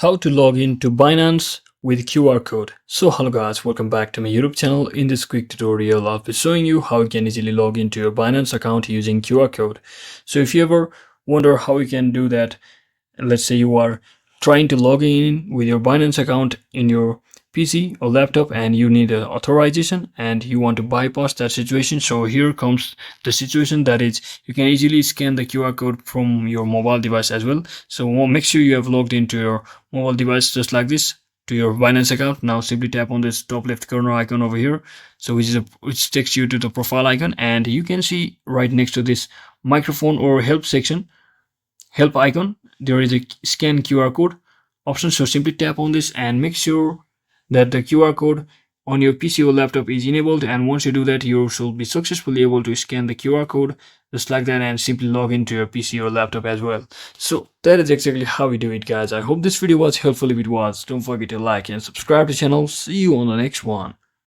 How to log in to Binance with QR code. So hello guys, welcome back to my YouTube channel. In this quick tutorial, I'll be showing you how you can easily log into your Binance account using QR code. So if you ever wonder how you can do that, let's say you are trying to log in with your Binance account in your PC or laptop and you need an authorization and you want to bypass that situation. So here comes the situation, that is you can easily scan the QR code from your mobile device as well. So make sure you have logged into your mobile device just like this to your Binance account. Now simply tap on this top left corner icon over here, so which takes you to the profile icon, and you can see right next to this microphone or help section, help icon, there is a scan QR code option. So simply tap on this and make sure that the QR code on your PC or laptop is enabled, and once you do that you should be successfully able to scan the QR code just like that and simply log into your PC or laptop as well. So that is exactly how we do it, guys. I hope this video was helpful. If it was, don't forget to like and subscribe to the channel. See you on the next one.